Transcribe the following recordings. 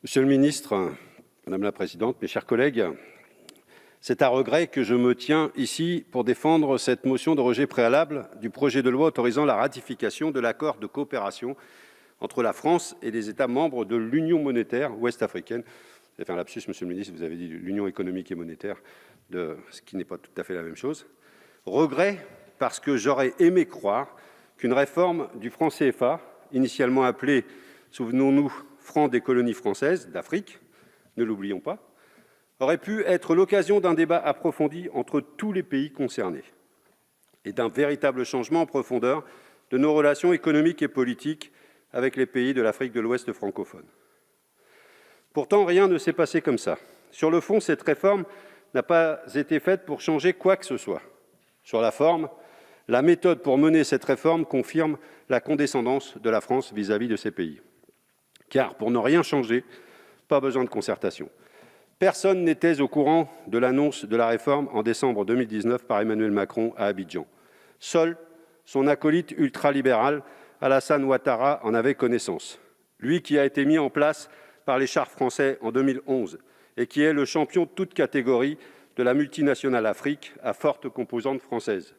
Monsieur le ministre, madame la présidente, mes chers collègues, c'est à regret que je me tiens ici pour défendre cette motion de rejet préalable du projet de loi autorisant la ratification de l'accord de coopération entre la France et les États membres de l'Union monétaire ouest-africaine. Vous avez fait un lapsus, monsieur le ministre, vous avez dit l'Union économique et monétaire, ce qui n'est pas tout à fait la même chose. Regret parce que j'aurais aimé croire qu'une réforme du franc CFA, initialement appelée, souvenons-nous, franc des colonies françaises d'Afrique, ne l'oublions pas, aurait pu être l'occasion d'un débat approfondi entre tous les pays concernés et d'un véritable changement en profondeur de nos relations économiques et politiques avec les pays de l'Afrique de l'Ouest francophone. Pourtant, rien ne s'est passé comme ça. Sur le fond, cette réforme n'a pas été faite pour changer quoi que ce soit. Sur la forme, la méthode pour mener cette réforme confirme la condescendance de la France vis-à-vis de ces pays. Car pour ne rien changer, pas besoin de concertation. Personne n'était au courant de l'annonce de la réforme en décembre 2019 par Emmanuel Macron à Abidjan. Seul son acolyte ultralibéral, Alassane Ouattara, en avait connaissance. Lui qui a été mis en place par les chars français en 2011 et qui est le champion de toute catégorie de la multinationale Afrique à forte composante française.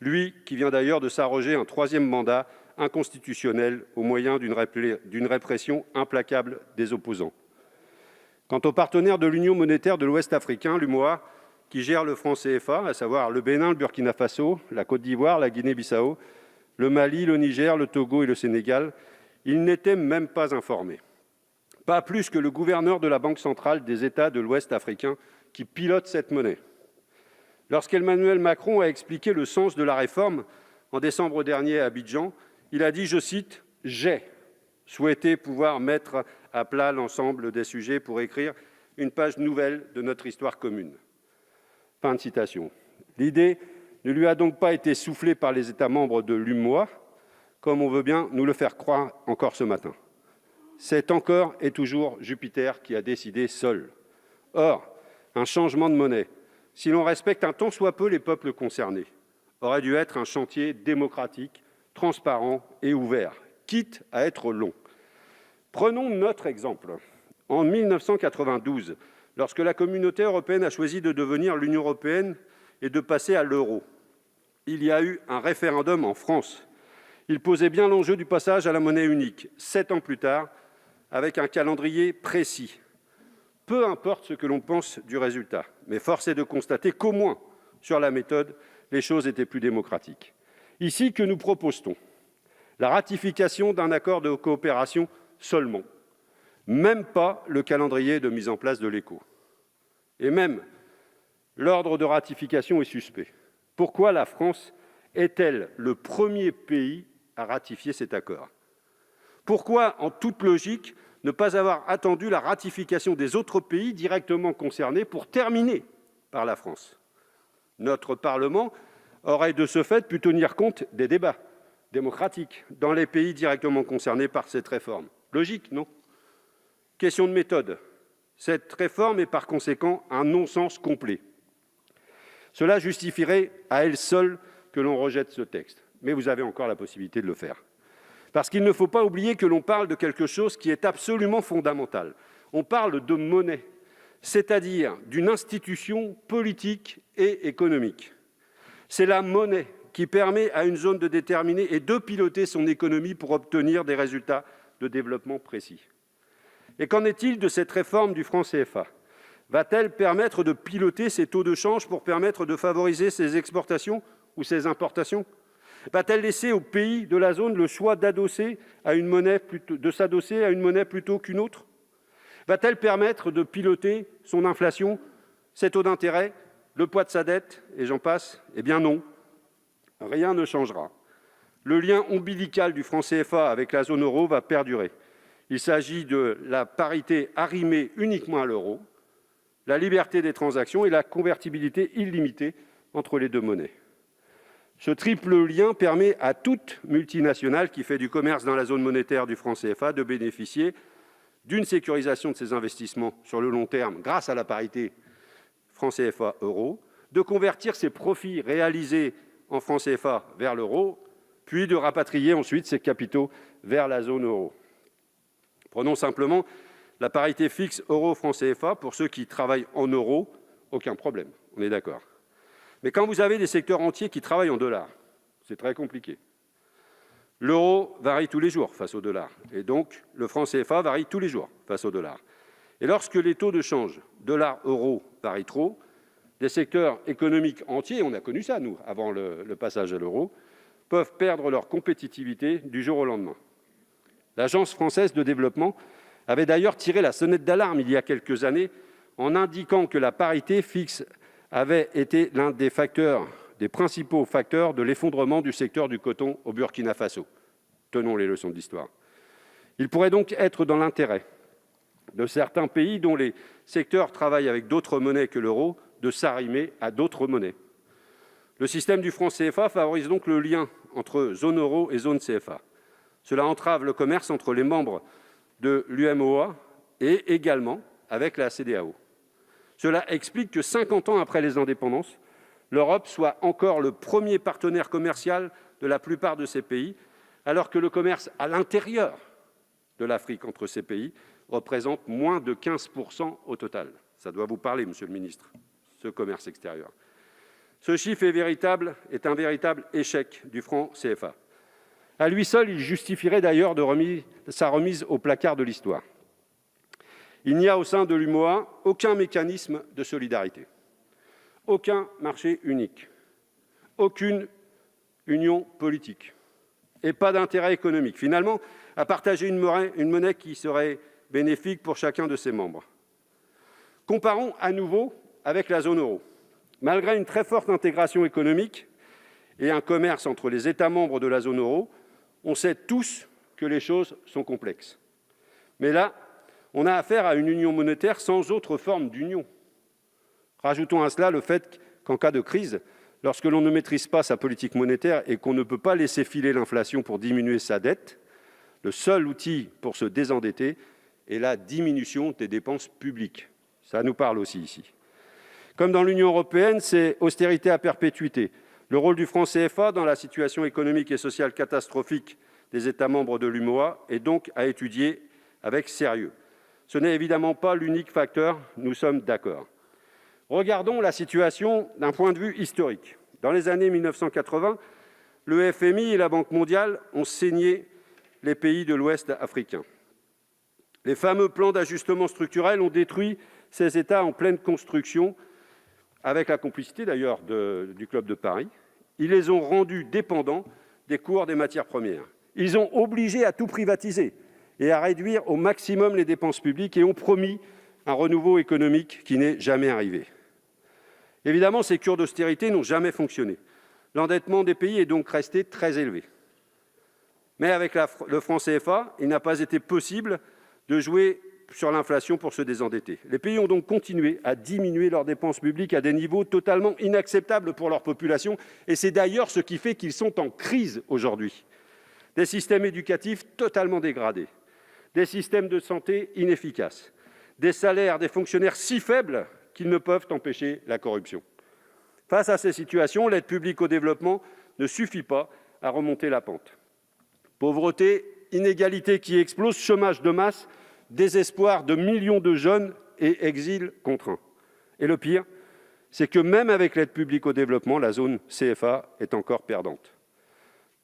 Lui qui vient d'ailleurs de s'arroger un troisième mandat inconstitutionnel au moyen d'une répression implacable des opposants. Quant aux partenaires de l'Union monétaire de l'Ouest africain, l'UMOA, qui gère le franc CFA, à savoir le Bénin, le Burkina Faso, la Côte d'Ivoire, la Guinée-Bissau, le Mali, le Niger, le Togo et le Sénégal, ils n'étaient même pas informés. Pas plus que le gouverneur de la Banque centrale des États de l'Ouest africain qui pilote cette monnaie. Lorsqu'Emmanuel Macron a expliqué le sens de la réforme en décembre dernier à Abidjan, il a dit, je cite, « J'ai souhaité pouvoir mettre à plat l'ensemble des sujets pour écrire une page nouvelle de notre histoire commune. » Fin de citation. L'idée ne lui a donc pas été soufflée par les États membres de l'UMOA, comme on veut bien nous le faire croire encore ce matin. C'est encore et toujours Jupiter qui a décidé seul. Or, un changement de monnaie, si l'on respecte un tant soit peu les peuples concernés, aurait dû être un chantier démocratique, transparent et ouvert, quitte à être long. Prenons notre exemple. En 1992, lorsque la communauté européenne a choisi de devenir l'Union européenne et de passer à l'euro, il y a eu un référendum en France. Il posait bien l'enjeu du passage à la monnaie unique, 7 ans plus tard, avec un calendrier précis. Peu importe ce que l'on pense du résultat, mais force est de constater qu'au moins, sur la méthode, les choses étaient plus démocratiques. Ici, que nous propose-t-on ? La ratification d'un accord de coopération seulement. Même pas le calendrier de mise en place de l'ECO. Et même, l'ordre de ratification est suspect. Pourquoi la France est-elle le premier pays à ratifier cet accord ? Pourquoi, en toute logique, ne pas avoir attendu la ratification des autres pays directement concernés pour terminer par la France ? Notre Parlement aurait de ce fait pu tenir compte des débats démocratiques dans les pays directement concernés par cette réforme. Logique, non ? Question de méthode. Cette réforme est par conséquent un non-sens complet. Cela justifierait à elle seule que l'on rejette ce texte. Mais vous avez encore la possibilité de le faire. Parce qu'il ne faut pas oublier que l'on parle de quelque chose qui est absolument fondamental. On parle de monnaie, c'est-à-dire d'une institution politique et économique. C'est la monnaie qui permet à une zone de déterminer et de piloter son économie pour obtenir des résultats de développement précis. Et qu'en est-il de cette réforme du franc CFA ? Va-t-elle permettre de piloter ces taux de change pour permettre de favoriser ses exportations ou ses importations ? Va-t-elle laisser aux pays de la zone le choix de s'adosser à une monnaie plutôt qu'une autre ? Va-t-elle permettre de piloter son inflation, ses taux d'intérêt, le poids de sa dette, et j'en passe ? Eh bien non, rien ne changera. Le lien ombilical du franc CFA avec la zone euro va perdurer. Il s'agit de la parité arrimée uniquement à l'euro, la liberté des transactions et la convertibilité illimitée entre les deux monnaies. Ce triple lien permet à toute multinationale qui fait du commerce dans la zone monétaire du franc CFA de bénéficier d'une sécurisation de ses investissements sur le long terme grâce à la parité franc CFA-euro, de convertir ses profits réalisés en franc CFA vers l'euro, puis de rapatrier ensuite ses capitaux vers la zone euro. Prenons simplement La parité fixe euro-franc CFA, pour ceux qui travaillent en euros, aucun problème, on est d'accord. Mais quand vous avez des secteurs entiers qui travaillent en dollars, c'est très compliqué. L'euro varie tous les jours face au dollar, et donc le franc CFA varie tous les jours face au dollar. Et lorsque les taux de change dollar-euro varient trop, des secteurs économiques entiers, on a connu ça, nous, avant le passage à l'euro, peuvent perdre leur compétitivité du jour au lendemain. L'Agence française de développement avait d'ailleurs tiré la sonnette d'alarme il y a quelques années en indiquant que la parité fixe avait été l'un des principaux facteurs de l'effondrement du secteur du coton au Burkina Faso. Tenons les leçons d'histoire. Il pourrait donc être dans l'intérêt de certains pays dont les secteurs travaillent avec d'autres monnaies que l'euro de s'arrimer à d'autres monnaies. Le système du franc CFA favorise donc le lien entre zone euro et zone CFA. Cela entrave le commerce entre les membres de l'UMOA et également avec la CEDEAO. Cela explique que 50 ans après les indépendances, l'Europe soit encore le premier partenaire commercial de la plupart de ces pays, alors que le commerce à l'intérieur de l'Afrique entre ces pays représente moins de 15% au total. Ça doit vous parler, monsieur le ministre, ce commerce extérieur. Ce chiffre est un véritable échec du franc CFA. À lui seul, il justifierait d'ailleurs sa remise au placard de l'histoire. Il n'y a au sein de l'UMOA aucun mécanisme de solidarité, aucun marché unique, aucune union politique et pas d'intérêt économique, finalement, à partager une monnaie qui serait bénéfique pour chacun de ses membres. Comparons à nouveau avec la zone euro. Malgré une très forte intégration économique et un commerce entre les États membres de la zone euro, on sait tous que les choses sont complexes. Mais là, on a affaire à une union monétaire sans autre forme d'union. Rajoutons à cela le fait qu'en cas de crise, lorsque l'on ne maîtrise pas sa politique monétaire et qu'on ne peut pas laisser filer l'inflation pour diminuer sa dette, le seul outil pour se désendetter est la diminution des dépenses publiques. Ça nous parle aussi ici. Comme dans l'Union européenne, c'est austérité à perpétuité. Le rôle du franc CFA dans la situation économique et sociale catastrophique des États membres de l'UMOA est donc à étudier avec sérieux. Ce n'est évidemment pas l'unique facteur, nous sommes d'accord. Regardons la situation d'un point de vue historique. Dans les années 1980, le FMI et la Banque mondiale ont saigné les pays de l'Ouest africain. Les fameux plans d'ajustement structurel ont détruit ces États en pleine construction, avec la complicité d'ailleurs du Club de Paris. Ils les ont rendus dépendants des cours des matières premières. Ils ont obligé à tout privatiser et à réduire au maximum les dépenses publiques et ont promis un renouveau économique qui n'est jamais arrivé. Évidemment, ces cures d'austérité n'ont jamais fonctionné. L'endettement des pays est donc resté très élevé. Mais avec le franc CFA, il n'a pas été possible de jouer sur l'inflation pour se désendetter. Les pays ont donc continué à diminuer leurs dépenses publiques à des niveaux totalement inacceptables pour leur population, et c'est d'ailleurs ce qui fait qu'ils sont en crise aujourd'hui. Des systèmes éducatifs totalement dégradés, des systèmes de santé inefficaces, des salaires des fonctionnaires si faibles qu'ils ne peuvent empêcher la corruption. Face à ces situations, l'aide publique au développement ne suffit pas à remonter la pente. Pauvreté, inégalités qui explosent, chômage de masse, désespoir de millions de jeunes et exil contraint. Et le pire, c'est que même avec l'aide publique au développement, la zone CFA est encore perdante.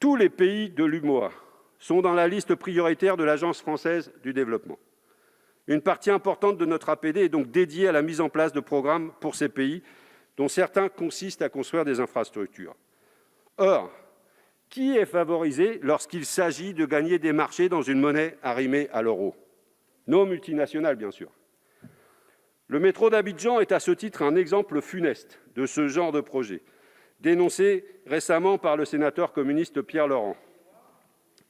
Tous les pays de l'UMOA sont dans la liste prioritaire de l'Agence française du développement. Une partie importante de notre APD est donc dédiée à la mise en place de programmes pour ces pays, dont certains consistent à construire des infrastructures. Or, qui est favorisé lorsqu'il s'agit de gagner des marchés dans une monnaie arrimée à l'euro ? Nos multinationales, bien sûr. Le métro d'Abidjan est à ce titre un exemple funeste de ce genre de projet, dénoncé récemment par le sénateur communiste Pierre Laurent.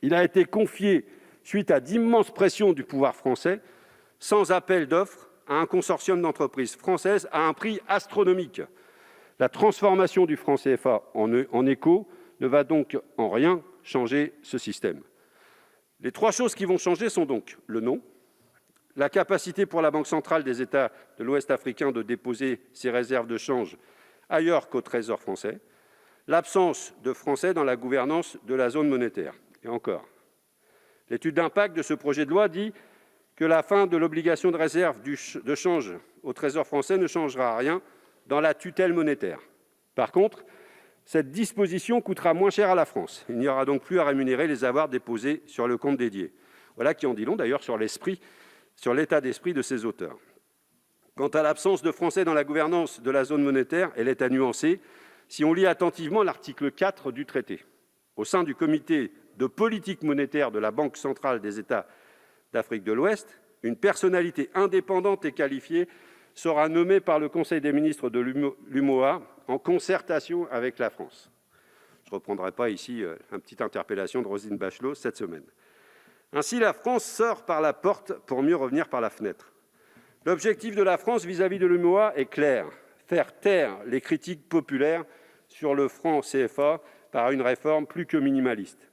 Il a été confié, suite à d'immenses pressions du pouvoir français, sans appel d'offres, à un consortium d'entreprises françaises à un prix astronomique. La transformation du franc CFA en éco ne va donc en rien changer ce système. Les trois choses qui vont changer sont donc le nom, la capacité pour la Banque centrale des États de l'Ouest africain de déposer ses réserves de change ailleurs qu'au Trésor français, l'absence de Français dans la gouvernance de la zone monétaire. Et encore, l'étude d'impact de ce projet de loi dit que la fin de l'obligation de réserve de change au Trésor français ne changera rien dans la tutelle monétaire. Par contre, cette disposition coûtera moins cher à la France. Il n'y aura donc plus à rémunérer les avoirs déposés sur le compte dédié. Voilà qui en dit long d'ailleurs sur l'état d'esprit de ses auteurs. Quant à l'absence de Français dans la gouvernance de la zone monétaire, elle est à nuancer si on lit attentivement l'article 4 du traité. Au sein du comité de politique monétaire de la Banque centrale des États d'Afrique de l'Ouest, une personnalité indépendante et qualifiée sera nommée par le Conseil des ministres de l'UMOA en concertation avec la France. Je ne reprendrai pas ici une petite interpellation de Roselyne Bachelot cette semaine. Ainsi, la France sort par la porte pour mieux revenir par la fenêtre. L'objectif de la France vis-à-vis de l'UMOA est clair, faire taire les critiques populaires sur le franc CFA par une réforme plus que minimaliste.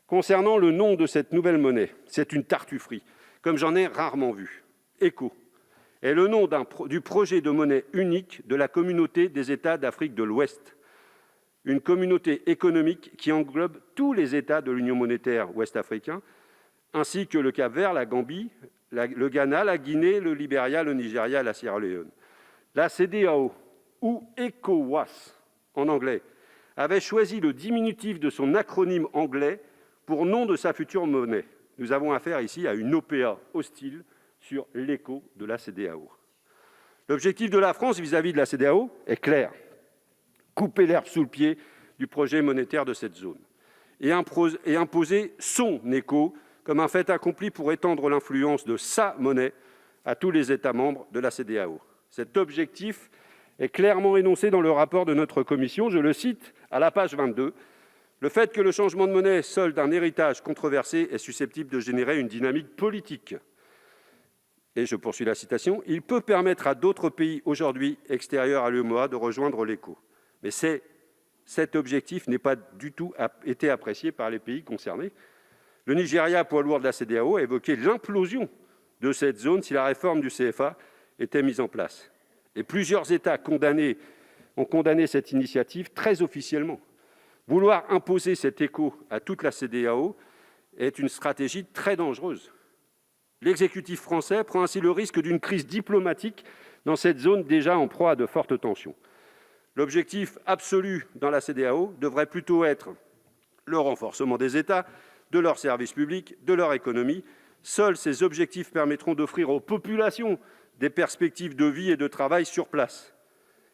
Concernant le nom de cette nouvelle monnaie, c'est une tartufferie, comme j'en ai rarement vu. ECO est le nom du projet de monnaie unique de la communauté des États d'Afrique de l'Ouest, une communauté économique qui englobe tous les États de l'Union monétaire ouest-africaine, ainsi que le Cap-Vert, la Gambie, le Ghana, la Guinée, le Libéria, le Nigeria et la Sierra Leone. La CEDEAO, ou ECOWAS en anglais, avait choisi le diminutif de son acronyme anglais pour nom de sa future monnaie. Nous avons affaire ici à une OPA hostile sur l'écho de la CEDEAO. L'objectif de la France vis-à-vis de la CEDEAO est clair : couper l'herbe sous le pied du projet monétaire de cette zone et imposer son écho comme un fait accompli pour étendre l'influence de sa monnaie à tous les États membres de la CEDEAO. Cet objectif est clairement énoncé dans le rapport de notre commission. Je le cite à la page 22. « Le fait que le changement de monnaie, seul d'un héritage controversé, est susceptible de générer une dynamique politique. » Et je poursuis la citation. « Il peut permettre à d'autres pays aujourd'hui extérieurs à l'UEMOA de rejoindre l'ECO. » Mais cet objectif n'est pas du tout été apprécié par les pays concernés. Le Nigeria, poids lourd de la CEDEAO, a évoqué l'implosion de cette zone si la réforme du CFA était mise en place. Et plusieurs États ont condamné cette initiative très officiellement. Vouloir imposer cet écho à toute la CEDEAO est une stratégie très dangereuse. L'exécutif français prend ainsi le risque d'une crise diplomatique dans cette zone déjà en proie à de fortes tensions. L'objectif absolu dans la CEDEAO devrait plutôt être le renforcement des États, de leurs services publics, de leur économie. Seuls ces objectifs permettront d'offrir aux populations des perspectives de vie et de travail sur place.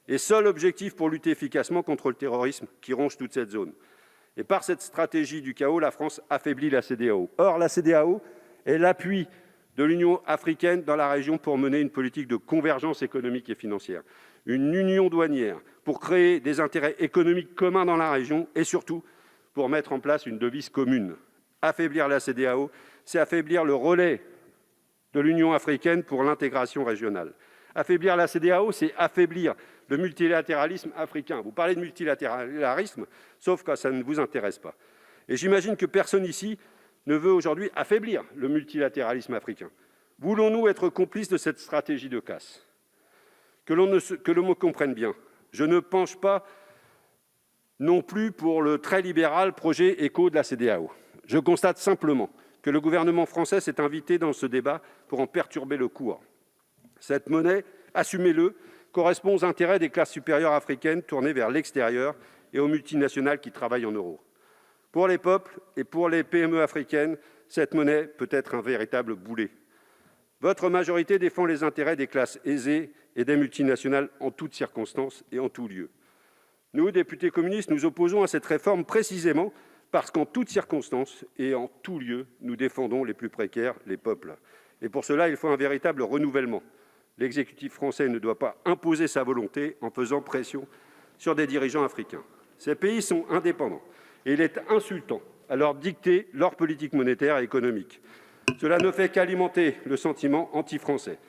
Et seul objectif pour lutter efficacement contre le terrorisme qui ronge toute cette zone. Et par cette stratégie du chaos, la France affaiblit la CEDEAO. Or, la CEDEAO est l'appui de l'Union africaine dans la région pour mener une politique de convergence économique et financière, une union douanière pour créer des intérêts économiques communs dans la région et surtout pour mettre en place une devise commune. Affaiblir la CEDEAO, c'est affaiblir le relais de l'Union africaine pour l'intégration régionale. Affaiblir la CEDEAO, c'est affaiblir le multilatéralisme africain. Vous parlez de multilatéralisme, sauf quand ça ne vous intéresse pas. Et j'imagine que personne ici ne veut aujourd'hui affaiblir le multilatéralisme africain. Voulons-nous être complices de cette stratégie de casse ? Que l'on me comprenne bien, je ne penche pas non plus pour le très libéral projet ECO de la CEDEAO. Je constate simplement que le gouvernement français s'est invité dans ce débat pour en perturber le cours. Cette monnaie, assumez-le, correspond aux intérêts des classes supérieures africaines tournées vers l'extérieur et aux multinationales qui travaillent en euros. Pour les peuples et pour les PME africaines, cette monnaie peut être un véritable boulet. Votre majorité défend les intérêts des classes aisées et des multinationales en toutes circonstances et en tout lieu. Nous, députés communistes, nous opposons à cette réforme précisément parce qu'en toutes circonstances et en tout lieu, nous défendons les plus précaires, les peuples. Et pour cela, il faut un véritable renouvellement. L'exécutif français ne doit pas imposer sa volonté en faisant pression sur des dirigeants africains. Ces pays sont indépendants et il est insultant à leur dicter leur politique monétaire et économique. Cela ne fait qu'alimenter le sentiment anti-français.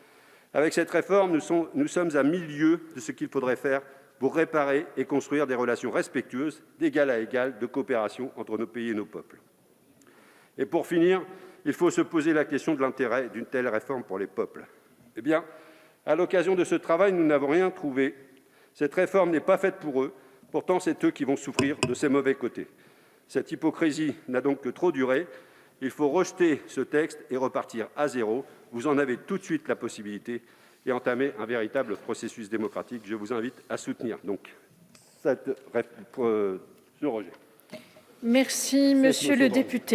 Avec cette réforme, nous sommes à 1000 lieues de ce qu'il faudrait faire pour réparer et construire des relations respectueuses, d'égal à égal, de coopération entre nos pays et nos peuples. Et pour finir, il faut se poser la question de l'intérêt d'une telle réforme pour les peuples. Eh bien, à l'occasion de ce travail, nous n'avons rien trouvé. Cette réforme n'est pas faite pour eux. Pourtant, c'est eux qui vont souffrir de ses mauvais côtés. Cette hypocrisie n'a donc que trop duré. Il faut rejeter ce texte et repartir à zéro. Vous en avez tout de suite la possibilité et entamer un véritable processus démocratique. Je vous invite à soutenir ce rejet. Merci, monsieur le député.